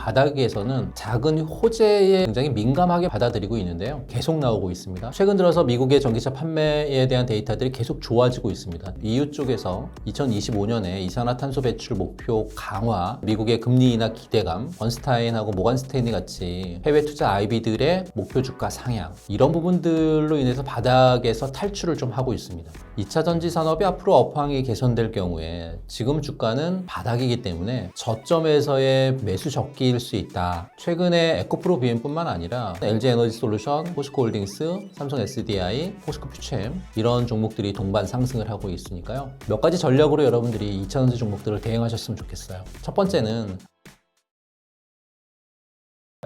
바닥에서는 작은 호재에 굉장히 민감하게 받아들이고 있는데요. 계속 나오고 있습니다. 최근 들어서 미국의 전기차 판매에 대한 데이터들이 계속 좋아지고 있습니다. EU 쪽에서 2025년에 이산화탄소 배출 목표 강화, 미국의 금리 인하 기대감, 번스타인하고 모건 스탠리 같이 해외 투자 IB들의 목표 주가 상향, 이런 부분들로 인해서 바닥에서 탈출을 좀 하고 있습니다. 2차 전지 산업이 앞으로 업황이 개선될 경우에 지금 주가는 바닥이기 때문에 저점에서의 매수 적기일 수 있다. 최근에 에코프로 BM뿐만 아니라 LG 에너지 솔루션, 포스코 홀딩스, 삼성 SDI, 포스코 퓨처엠 이런 종목들이 동반 상승을 하고 있으니까요. 몇 가지 전략으로 여러분들이 2차 전지 종목들을 대응하셨으면 좋겠어요. 첫 번째는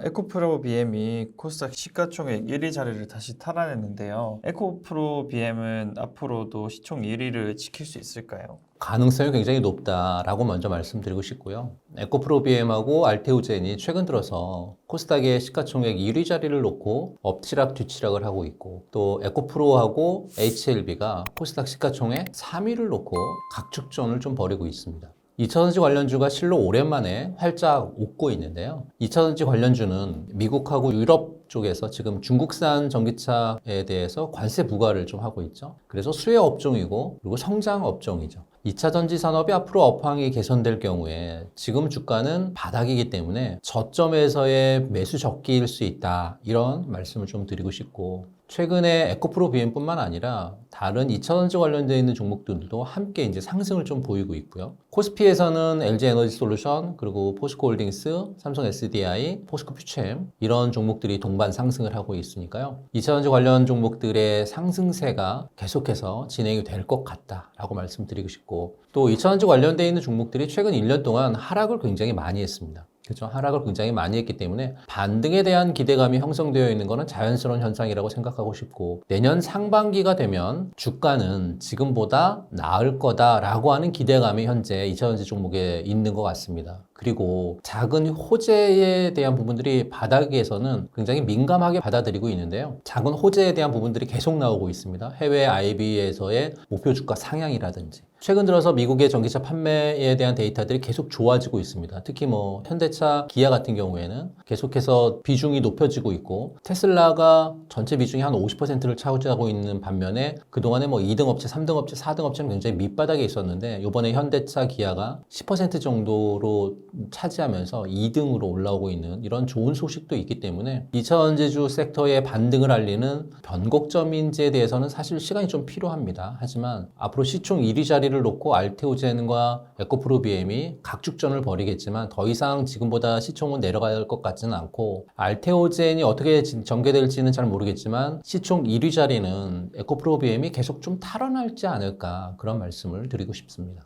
에코프로 BM이 코스닥 시가총액 1위 자리를 다시 탈환했는데요. 에코프로 BM은 앞으로도 시총 1위를 지킬 수 있을까요? 가능성이 굉장히 높다라고 먼저 말씀드리고 싶고요. 에코프로 BM하고 알테오젠이 최근 들어서 코스닥의 시가총액 1위 자리를 놓고 엎치락 뒤치락을 하고 있고, 또 에코프로하고 HLB가 코스닥 시가총액 3위를 놓고 각축전을 좀 벌이고 있습니다. 2차전지 관련주가 실로 오랜만에 활짝 웃고 있는데요. 2차전지 관련주는 미국하고 유럽 쪽에서 지금 중국산 전기차에 대해서 관세 부과를 좀 하고 있죠. 그래서 수혜 업종이고 그리고 성장 업종이죠. 2차 전지 산업이 앞으로 업황이 개선될 경우에 지금 주가는 바닥이기 때문에 저점에서의 매수 적기일 수 있다. 이런 말씀을 좀 드리고 싶고, 최근에 에코프로 BM뿐만 아니라 다른 2차 전지 관련되어 있는 종목들도 함께 이제 상승을 좀 보이고 있고요. 코스피에서는 LG 에너지 솔루션, 그리고 포스코 홀딩스, 삼성 SDI, 포스코 퓨처엠 이런 종목들이 동반 상승을 하고 있으니까요. 2차 전지 관련 종목들의 상승세가 계속해서 진행이 될 것 같다라고 말씀드리고 싶고, 또 2차 전지 관련되어 있는 종목들이 최근 1년 동안 하락을 굉장히 많이 했습니다. 그렇죠. 하락을 굉장히 많이 했기 때문에 반등에 대한 기대감이 형성되어 있는 것은 자연스러운 현상이라고 생각하고 싶고, 내년 상반기가 되면 주가는 지금보다 나을 거다라고 하는 기대감이 현재 2차전지 종목에 있는 것 같습니다. 그리고 작은 호재에 대한 부분들이 바닥에서는 굉장히 민감하게 받아들이고 있는데요. 작은 호재에 대한 부분들이 계속 나오고 있습니다. 해외 IB에서의 목표 주가 상향이라든지, 최근 들어서 미국의 전기차 판매에 대한 데이터들이 계속 좋아지고 있습니다. 특히 뭐 현대차, 기아 같은 경우에는 계속해서 비중이 높여지고 있고, 테슬라가 전체 비중이 한 50%를 차지하고 있는 반면에 그동안에 뭐 2등 업체, 3등 업체, 4등 업체는 굉장히 밑바닥에 있었는데, 이번에 현대차, 기아가 10% 정도로 차지하면서 2등으로 올라오고 있는 이런 좋은 소식도 있기 때문에 2차전지주 섹터의 반등을 알리는 변곡점인지에 대해서는 사실 시간이 좀 필요합니다. 하지만 앞으로 시총 1위 자리를 놓고 알테오젠과 에코프로 BM이 각축전을 벌이겠지만 더 이상 지금보다 시총은 내려갈 것 같지는 않고, 알테오젠이 어떻게 전개될지는 잘 모르겠지만 시총 1위 자리는 에코프로 BM이 계속 좀 탈환할지 않을까, 그런 말씀을 드리고 싶습니다.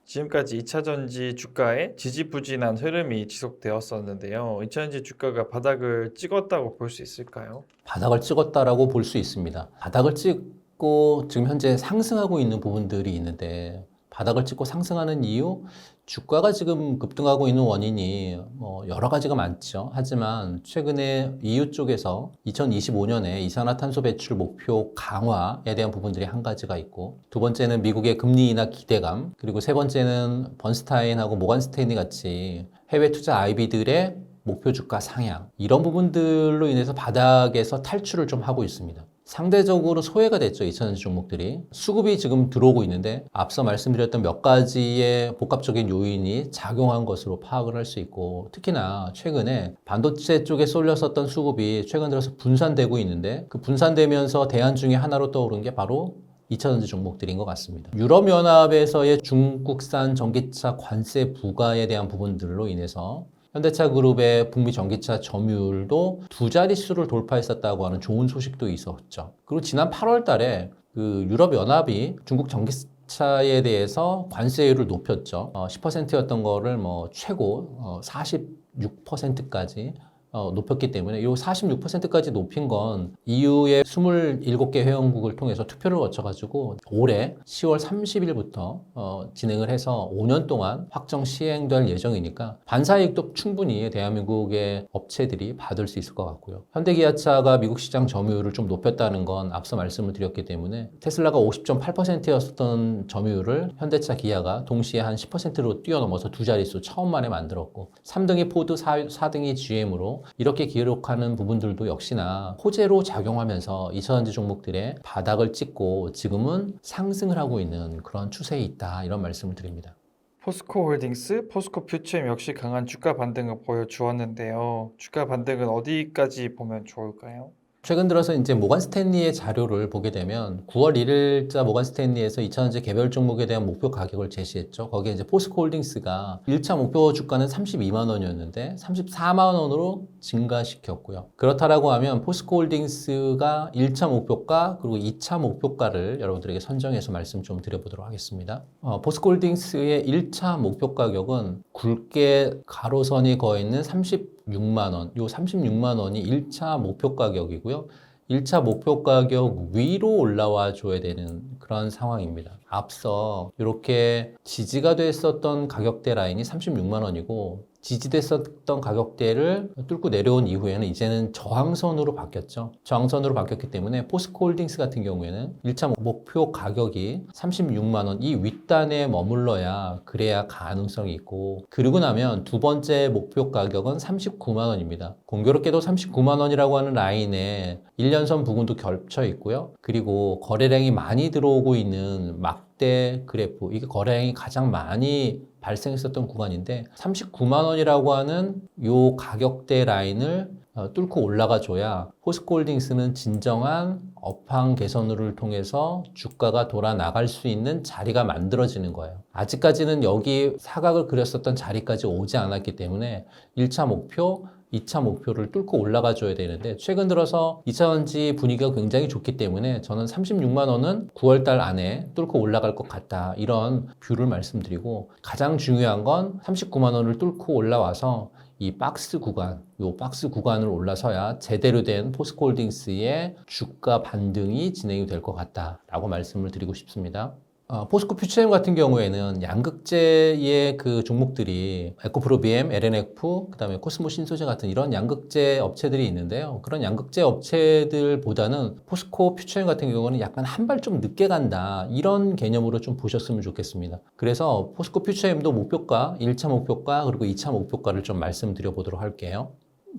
지금까지 2차전지 주가의 지지부진한 흐름이 지속되었었는데요. 2차전지 주가가 바닥을 찍었다고 볼 수 있을까요? 바닥을 찍었다라고 볼 수 있습니다. 바닥을 찍고 지금 현재 상승하고 있는 부분들이 있는데, 바닥을 찍고 상승하는 이유, 주가가 지금 급등하고 있는 원인이 뭐 여러 가지가 많죠. 하지만 최근에 EU 쪽에서 2025년에 이산화탄소 배출 목표 강화에 대한 부분들이 한 가지가 있고, 두 번째는 미국의 금리 인하 기대감, 그리고 세 번째는 번스타인하고 모건 스탠리 같이 해외 투자 IB들의 목표 주가 상향, 이런 부분들로 인해서 바닥에서 탈출을 좀 하고 있습니다. 상대적으로 소외가 됐죠. 2차전지 종목들이. 수급이 지금 들어오고 있는데 앞서 말씀드렸던 몇 가지의 복합적인 요인이 작용한 것으로 파악을 할 수 있고, 특히나 최근에 반도체 쪽에 쏠렸었던 수급이 최근 들어서 분산되고 있는데, 그 분산되면서 대안 중에 하나로 떠오른 게 바로 2차전지 종목들인 것 같습니다. 유럽연합에서의 중국산 전기차 관세 부과에 대한 부분들로 인해서 현대차 그룹의 북미 전기차 점유율도 2자릿수를 돌파했었다고 하는 좋은 소식도 있었죠. 그리고 지난 8월 달에 그 유럽연합이 중국 전기차에 대해서 관세율을 높였죠. 10%였던 거를 뭐 최고 46%까지 높였기 때문에 이 46%까지 높인 건 EU의 27개 회원국을 통해서 투표를 거쳐가지고 올해 10월 30일부터 진행을 해서 5년 동안 확정 시행될 예정이니까 반사이익도 충분히 대한민국의 업체들이 받을 수 있을 것 같고요. 현대기아차가 미국 시장 점유율을 좀 높였다는 건 앞서 말씀을 드렸기 때문에 테슬라가 50.8%였던 점유율을 현대차, 기아가 동시에 한 10%로 뛰어넘어서 두 자릿수 처음 만에 만들었고 3등이 포드, 4등이 GM으로 이렇게 기록하는 부분들도 역시나 호재로 작용하면서 2차전지 종목들의 바닥을 찍고 지금은 상승을 하고 있는 그런 추세에 있다 이런 말씀을 드립니다. 포스코홀딩스, 포스코퓨처엠 역시 강한 주가 반등을 보여주었는데요. 주가 반등은 어디까지 보면 좋을까요? 최근 들어서 이제 모간 스탠리의 자료를 보게 되면 9월 1일자 모간 스탠리에서 2차전지 개별 종목에 대한 목표 가격을 제시했죠. 거기에 이제 포스코홀딩스가 1차 목표 주가는 32만 원이었는데 34만 원으로 증가시켰고요. 그렇다라고 하면 포스코홀딩스가 1차 목표가 그리고 2차 목표가를 여러분들에게 선정해서 말씀 좀 드려보도록 하겠습니다. 포스코홀딩스의 1차 목표 가격은 굵게 가로선이 그어 있는 36만 원, 요 36만 원이 1차 목표 가격이고요. 1차 목표 가격 위로 올라와 줘야 되는 그런 상황입니다. 앞서 이렇게 지지가 됐었던 가격대 라인이 36만 원이고 지지됐었던 가격대를 뚫고 내려온 이후에는 이제는 저항선으로 바뀌었죠. 저항선으로 바뀌었기 때문에 포스코홀딩스 같은 경우에는 1차 목표 가격이 36만 원 이 윗단에 머물러야 그래야 가능성이 있고 그리고 나면 두 번째 목표 가격은 39만 원입니다. 공교롭게도 39만 원이라고 하는 라인에 1년선 부분도 겹쳐 있고요. 그리고 거래량이 많이 들어오고 있는 막대 그래프 이게 거래량이 가장 많이 발생했었던 구간인데 39만 원이라고 하는 요 가격대 라인을 뚫고 올라가 줘야 포스코홀딩스는 진정한 업황 개선을 통해서 주가가 돌아 나갈 수 있는 자리가 만들어지는 거예요. 아직까지는 여기 사각을 그렸었던 자리까지 오지 않았기 때문에 1차 목표 2차 목표를 뚫고 올라가 줘야 되는데 최근 들어서 2차전지 분위기가 굉장히 좋기 때문에 저는 36만 원은 9월 달 안에 뚫고 올라갈 것 같다 이런 뷰를 말씀드리고 가장 중요한 건 39만 원을 뚫고 올라와서 이 박스 구간, 요 박스 구간을 올라서야 제대로 된 포스코홀딩스의 주가 반등이 진행이 될 것 같다라고 말씀을 드리고 싶습니다. 포스코퓨처엠 같은 경우에는 양극재의 그 종목들이 에코프로비엠, LNF, 그다음에 코스모 신소재 같은 이런 양극재 업체들이 있는데요. 그런 양극재 업체들보다는 포스코퓨처엠 같은 경우는 약간 한 발 좀 늦게 간다 이런 개념으로 좀 보셨으면 좋겠습니다. 그래서 포스코퓨처엠도 목표가 1차 목표가 그리고 2차 목표가를 좀 말씀드려 보도록 할게요.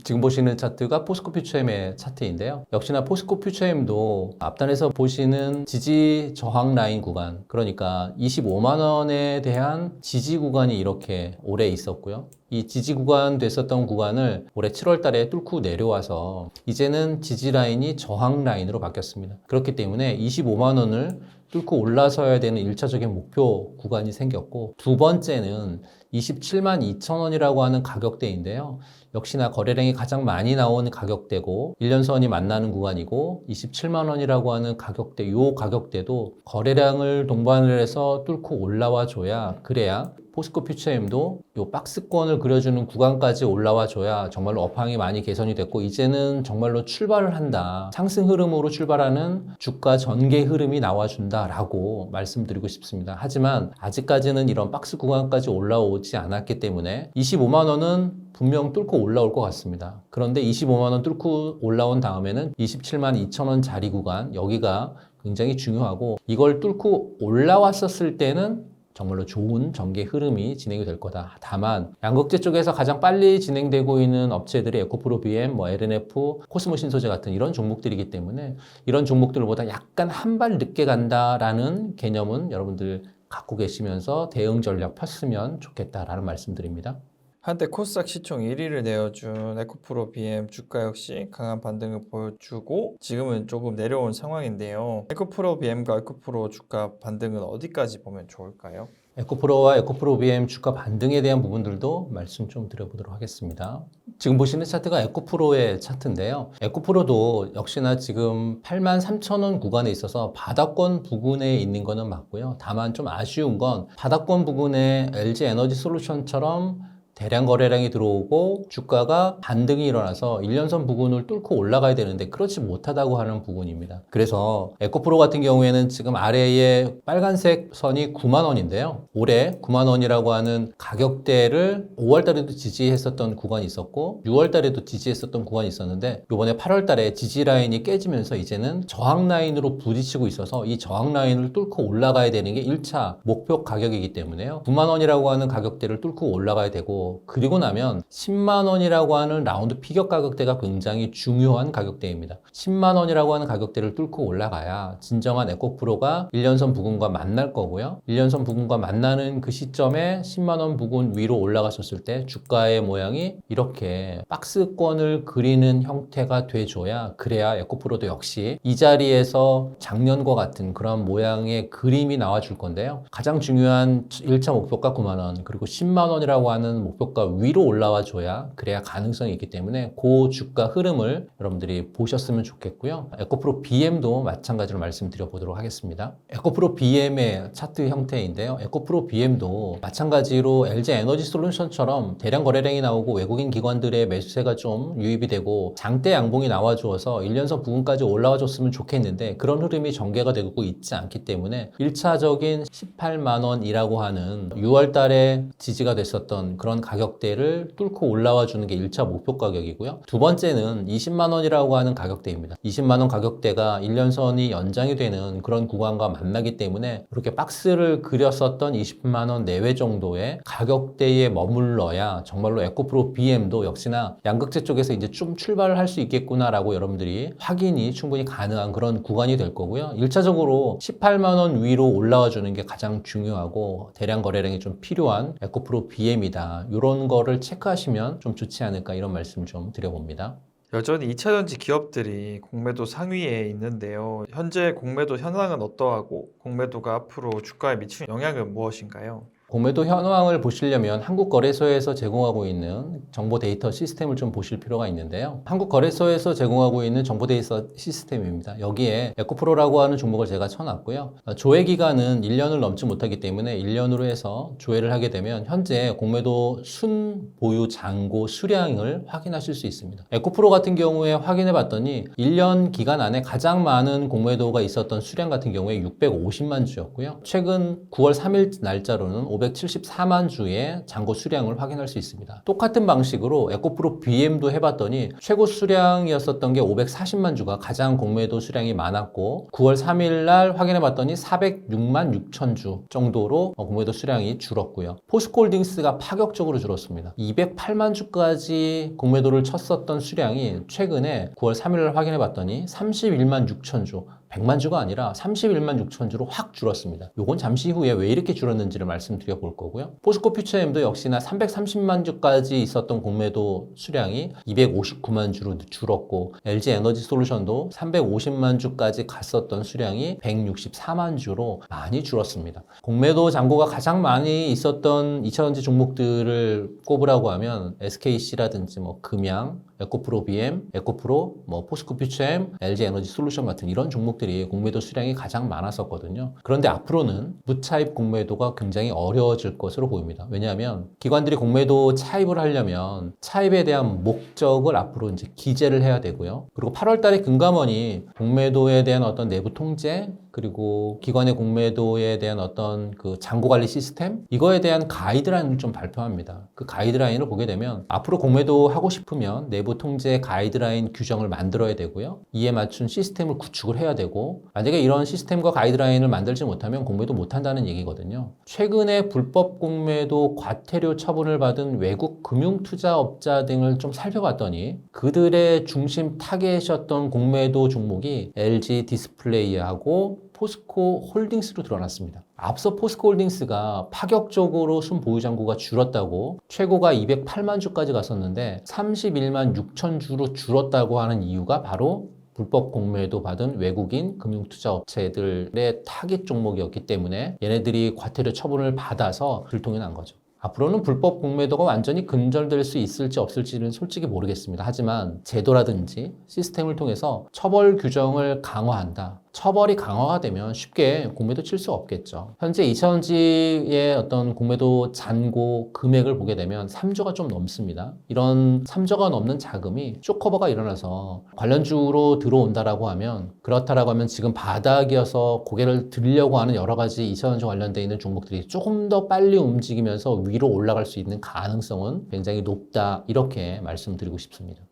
지금 보시는 차트가 포스코퓨처엠의 차트인데요. 역시나 포스코퓨처엠도 앞단에서 보시는 지지 저항 라인 구간, 그러니까 25만 원에 대한 지지 구간이 이렇게 오래 있었고요. 이 지지 구간 됐었던 구간을 올해 7월 달에 뚫고 내려와서 이제는 지지 라인이 저항 라인으로 바뀌었습니다. 그렇기 때문에 25만 원을 뚫고 올라서야 되는 1차적인 목표 구간이 생겼고 두 번째는 27만 2천 원이라고 하는 가격대인데요. 역시나 거래량이 가장 많이 나오는 가격대고 1년선이 만나는 구간이고 27만 원이라고 하는 가격대, 요 가격대도 거래량을 동반을 해서 뚫고 올라와 줘야 그래야 포스코퓨처엠도 요 박스권을 그려주는 구간까지 올라와 줘야 정말로 업황이 많이 개선이 됐고 이제는 정말로 출발을 한다. 상승 흐름으로 출발하는 주가 전개 흐름이 나와준다라고 말씀드리고 싶습니다. 하지만 아직까지는 이런 박스 구간까지 올라오지 않았기 때문에 25만 원은 분명 뚫고 올라올 것 같습니다. 그런데 25만 원 뚫고 올라온 다음에는 27만 2천 원 자리 구간 여기가 굉장히 중요하고 이걸 뚫고 올라왔었을 때는 정말로 좋은 전개 흐름이 진행이 될 거다. 다만 양극재 쪽에서 가장 빨리 진행되고 있는 업체들이 에코프로비엠, LNF, 코스모 신소재 같은 이런 종목들이기 때문에 이런 종목들보다 약간 한 발 늦게 간다라는 개념은 여러분들 갖고 계시면서 대응 전략 폈으면 좋겠다라는 말씀드립니다. 한때 코스닥 시총 1위를 내어준 에코프로 BM 주가 역시 강한 반등을 보여주고 지금은 조금 내려온 상황인데요. 에코프로 BM과 에코프로 주가 반등은 어디까지 보면 좋을까요? 에코프로와 에코프로비엠 주가 반등에 대한 부분들도 말씀 좀 드려보도록 하겠습니다. 지금 보시는 차트가 에코프로의 차트인데요. 에코프로도 역시나 지금 83,000원 구간에 있어서 바닥권 부근에 있는 거는 맞고요. 다만 좀 아쉬운 건 바닥권 부근에 LG 에너지 솔루션처럼 대량 거래량이 들어오고 주가가 반등이 일어나서 1년선 부근을 뚫고 올라가야 되는데 그렇지 못하다고 하는 부분입니다. 그래서 에코프로 같은 경우에는 지금 아래에 빨간색 선이 9만 원인데요. 올해 9만 원이라고 하는 가격대를 5월 달에도 지지했었던 구간이 있었고 6월 달에도 지지했었던 구간이 있었는데 이번에 8월 달에 지지 라인이 깨지면서 이제는 저항 라인으로 부딪히고 있어서 이 저항 라인을 뚫고 올라가야 되는 게 1차 목표 가격이기 때문에요. 9만 원이라고 하는 가격대를 뚫고 올라가야 되고 그리고 나면 10만 원이라고 하는 라운드 피겨 가격대가 굉장히 중요한 가격대입니다. 10만 원이라고 하는 가격대를 뚫고 올라가야 진정한 에코프로가 1년선 부근과 만날 거고요. 1년선 부근과 만나는 그 시점에 10만 원 부근 위로 올라갔었을 때 주가의 모양이 이렇게 박스권을 그리는 형태가 돼줘야 그래야 에코프로도 역시 이 자리에서 작년과 같은 그런 모양의 그림이 나와줄 건데요. 가장 중요한 1차 목표가 9만 원 그리고 10만 원이라고 하는 목표가 위로 올라와 줘야 그래야 가능성이 있기 때문에 그 주가 흐름을 여러분들이 보셨으면 좋겠고요. 에코프로 BM도 마찬가지로 말씀드려 보도록 하겠습니다. 에코프로 BM의 차트 형태인데요. 에코프로 BM도 마찬가지로 LG 에너지 솔루션처럼 대량 거래량이 나오고 외국인 기관들의 매수세가 좀 유입이 되고 장대 양봉이 나와 주어서 1년선 부근까지 올라와 줬으면 좋겠는데 그런 흐름이 전개가 되고 있지 않기 때문에 1차적인 18만 원이라고 하는 6월 달에 지지가 됐었던 그런 가격대를 뚫고 올라와 주는 게 1차 목표 가격이고요. 두 번째는 20만 원이라고 하는 가격대입니다. 20만 원 가격대가 1년선이 연장이 되는 그런 구간과 만나기 때문에 이렇게 박스를 그렸었던 20만 원 내외 정도의 가격대에 머물러야 정말로 에코프로 BM도 역시나 양극재 쪽에서 이제 좀 출발을 할 수 있겠구나라고 여러분들이 확인이 충분히 가능한 그런 구간이 될 거고요. 1차적으로 18만 원 위로 올라와 주는 게 가장 중요하고 대량 거래량이 좀 필요한 에코프로 BM이다. 이런 거를 체크하시면 좀 좋지 않을까 이런 말씀 좀 드려봅니다. 여전히 2차전지 기업들이 공매도 상위에 있는데요. 현재 공매도 현황은 어떠하고 공매도가 앞으로 주가에 미치는 영향은 무엇인가요? 공매도 현황을 보시려면 한국거래소에서 제공하고 있는 정보 데이터 시스템을 좀 보실 필요가 있는데요. 한국거래소에서 제공하고 있는 정보 데이터 시스템입니다. 여기에 에코프로라고 하는 종목을 제가 쳐놨고요. 조회 기간은 1년을 넘지 못하기 때문에 1년으로 해서 조회를 하게 되면 현재 공매도 순 보유 잔고 수량을 확인하실 수 있습니다. 에코프로 같은 경우에 확인해 봤더니 1년 기간 안에 가장 많은 공매도가 있었던 수량 같은 경우에 650만 주였고요. 최근 9월 3일 날짜로는 574만 주의 잔고 수량을 확인할 수 있습니다. 똑같은 방식으로 에코프로 BM도 해봤더니 최고 수량이었었던 게 540만 주가 가장 공매도 수량이 많았고 9월 3일 날 확인해봤더니 406만 6천 주 정도로 공매도 수량이 줄었고요. 포스코홀딩스가 파격적으로 줄었습니다. 208만 주까지 공매도를 쳤었던 수량이 최근에 9월 3일 날 확인해봤더니 31만 6천 주 100만 주가 아니라 31만 6천 주로 확 줄었습니다. 요건 잠시 후에 왜 이렇게 줄었는지를 말씀드려 볼 거고요. 포스코 퓨처엠도 역시나 330만 주까지 있었던 공매도 수량이 259만 주로 줄었고 LG 에너지 솔루션도 350만 주까지 갔었던 수량이 164만 주로 많이 줄었습니다. 공매도 잔고가 가장 많이 있었던 2차전지 종목들을 꼽으라고 하면 SKC라든지 뭐 금양, 에코프로 BM, 에코프로, 포스코 퓨처엠, LG 에너지 솔루션 같은 이런 종목들이 공매도 수량이 가장 많았었거든요. 그런데 앞으로는 무차입 공매도가 굉장히 어려워질 것으로 보입니다. 왜냐하면 기관들이 공매도 차입을 하려면 차입에 대한 목적을 앞으로 이제 기재를 해야 되고요. 그리고 8월 달에 금감원이 공매도에 대한 어떤 내부 통제 그리고 기관의 공매도에 대한 어떤 그 잔고 관리 시스템 이거에 대한 가이드라인을 좀 발표합니다. 그 가이드라인을 보게 되면 앞으로 공매도 하고 싶으면 내부 통제 가이드라인 규정을 만들어야 되고요. 이에 맞춘 시스템을 구축을 해야 되고 만약에 이런 시스템과 가이드라인을 만들지 못하면 공매도 못한다는 얘기거든요. 최근에 불법 공매도 과태료 처분을 받은 외국 금융투자업자 등을 좀 살펴봤더니 그들의 중심 타겟이었던 공매도 종목이 LG 디스플레이하고 포스코 홀딩스로 드러났습니다. 앞서 포스코 홀딩스가 파격적으로 순보유 잔고가 줄었다고 최고가 208만 주까지 갔었는데 31만 6천 주로 줄었다고 하는 이유가 바로 불법 공매도 받은 외국인 금융투자업체들의 타깃 종목이었기 때문에 얘네들이 과태료 처분을 받아서 들통이 난 거죠. 앞으로는 불법 공매도가 완전히 근절될 수 있을지 없을지는 솔직히 모르겠습니다. 하지만 제도라든지 시스템을 통해서 처벌 규정을 강화한다. 처벌이 강화가 되면 쉽게 공매도 칠 수 없겠죠. 현재 이차전지의 어떤 공매도 잔고 금액을 보게 되면 3조가 좀 넘습니다. 이런 3조가 넘는 자금이 쇼커버가 일어나서 관련주로 들어온다라고 하면, 그렇다라고 하면 지금 바닥이어서 고개를 들려고 하는 여러 가지 이차전지 관련되어 있는 종목들이 조금 더 빨리 움직이면서 위로 올라갈 수 있는 가능성은 굉장히 높다, 이렇게 말씀드리고 싶습니다.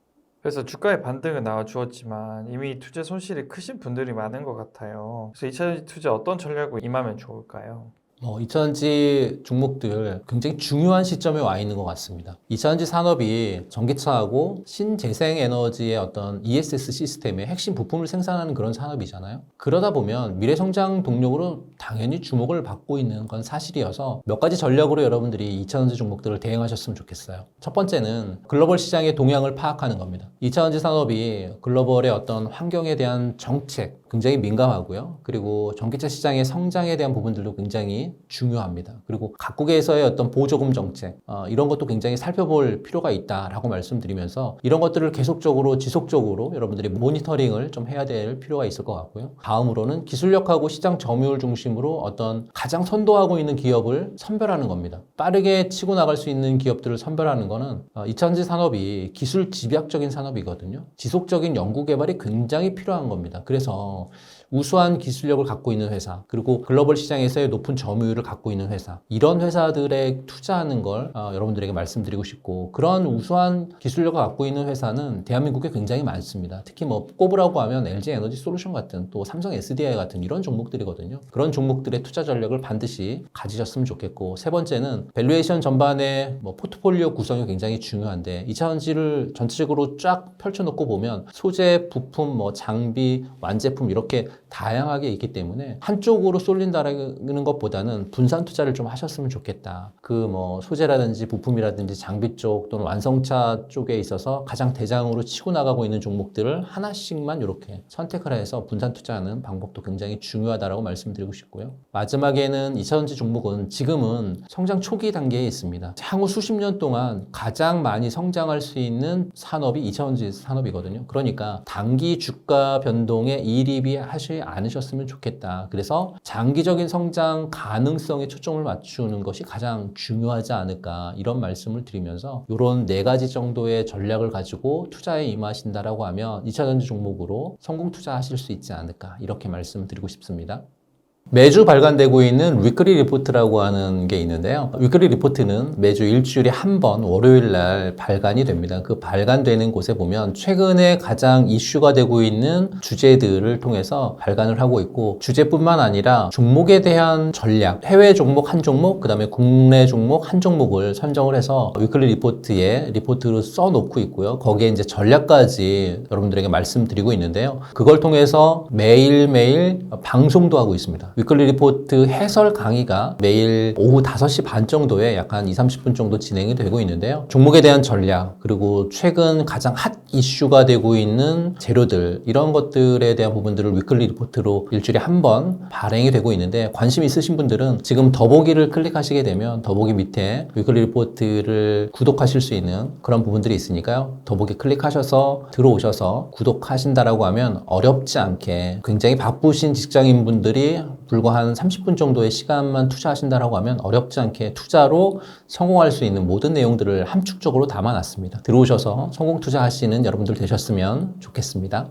그래서 주가의 반등은 나와주었지만 이미 투자 손실이 크신 분들이 많은 것 같아요. 그래서 2차전지 투자 어떤 전략으로 임하면 좋을까요? 2차전지 종목들 굉장히 중요한 시점에 와 있는 것 같습니다. 2차전지 산업이 전기차하고 신재생에너지의 어떤 ESS 시스템의 핵심 부품을 생산하는 그런 산업이잖아요. 그러다 보면 미래성장 동력으로 당연히 주목을 받고 있는 건 사실이어서 몇 가지 전략으로 여러분들이 2차전지 종목들을 대응하셨으면 좋겠어요. 첫 번째는 글로벌 시장의 동향을 파악하는 겁니다. 2차전지 산업이 글로벌의 어떤 환경에 대한 정책 굉장히 민감하고요. 그리고 전기차 시장의 성장에 대한 부분들도 굉장히 중요합니다. 그리고 각국에서의 어떤 보조금 정책, 이런 것도 굉장히 살펴볼 필요가 있다라고 말씀드리면서 이런 것들을 계속적으로 지속적으로 여러분들이 모니터링을 좀 해야 될 필요가 있을 것 같고요. 다음으로는 기술력하고 시장 점유율 중심으로 어떤 가장 선도하고 있는 기업을 선별하는 겁니다. 빠르게 치고 나갈 수 있는 기업들을 선별하는 거는 2차전지 산업이 기술 집약적인 산업이거든요. 지속적인 연구 개발이 굉장히 필요한 겁니다. 그래서 우수한 기술력을 갖고 있는 회사, 그리고 글로벌 시장에서의 높은 점유율을 갖고 있는 회사, 이런 회사들에 투자하는 걸 여러분들에게 말씀드리고 싶고, 그런 우수한 기술력을 갖고 있는 회사는 대한민국에 굉장히 많습니다. 특히 뭐 꼽으라고 하면 LG 에너지 솔루션 같은, 또 삼성 SDI 같은 이런 종목들이거든요. 그런 종목들의 투자 전략을 반드시 가지셨으면 좋겠고, 세 번째는 밸류에이션 전반의 포트폴리오 구성이 굉장히 중요한데, 2차전지를 전체적으로 쫙 펼쳐놓고 보면 소재, 부품, 장비, 완제품 이렇게 다양하게 있기 때문에 한쪽으로 쏠린다는 것보다는 분산 투자를 좀 하셨으면 좋겠다. 소재라든지 부품이라든지 장비 쪽 또는 완성차 쪽에 있어서 가장 대장으로 치고 나가고 있는 종목들을 하나씩만 이렇게 선택을 해서 분산 투자하는 방법도 굉장히 중요하다고 말씀드리고 싶고요. 마지막에는 2차전지 종목은 지금은 성장 초기 단계에 있습니다. 향후 수십 년 동안 가장 많이 성장할 수 있는 산업이 2차전지 산업이거든요. 그러니까 단기 주가 변동에 이입이 하지 않으셨으면 좋겠다. 그래서 장기적인 성장 가능성에 초점을 맞추는 것이 가장 중요하지 않을까, 이런 말씀을 드리면서 이런 4가지 정도의 전략을 가지고 투자에 임하신다라고 하면 2차전지 종목으로 성공 투자하실 수 있지 않을까, 이렇게 말씀드리고 싶습니다. 매주 발간되고 있는 위클리 리포트라고 하는 게 있는데요. 위클리 리포트는 매주 일주일에 한 번 월요일 날 발간이 됩니다. 그 발간되는 곳에 보면 최근에 가장 이슈가 되고 있는 주제들을 통해서 발간을 하고 있고, 주제뿐만 아니라 종목에 대한 전략, 해외 종목 한 종목, 그 다음에 국내 종목 한 종목을 선정을 해서 위클리 리포트에 리포트로 써놓고 있고요. 거기에 이제 전략까지 여러분들에게 말씀드리고 있는데요. 그걸 통해서 매일매일 방송도 하고 있습니다. 위클리 리포트 해설 강의가 매일 오후 5시 반 정도에 약 한 20-30분 정도 진행이 되고 있는데요. 종목에 대한 전략, 그리고 최근 가장 핫 이슈가 되고 있는 재료들, 이런 것들에 대한 부분들을 위클리 리포트로 일주일에 한 번 발행이 되고 있는데, 관심 있으신 분들은 지금 더보기를 클릭하시게 되면 더보기 밑에 위클리 리포트를 구독하실 수 있는 그런 부분들이 있으니까요. 더보기 클릭하셔서 들어오셔서 구독하신다라고 하면 어렵지 않게, 굉장히 바쁘신 직장인분들이 불과 한 30분 정도의 시간만 투자하신다라고 하면 어렵지 않게 투자로 성공할 수 있는 모든 내용들을 함축적으로 담아놨습니다. 들어오셔서 성공 투자하시는 여러분들 되셨으면 좋겠습니다.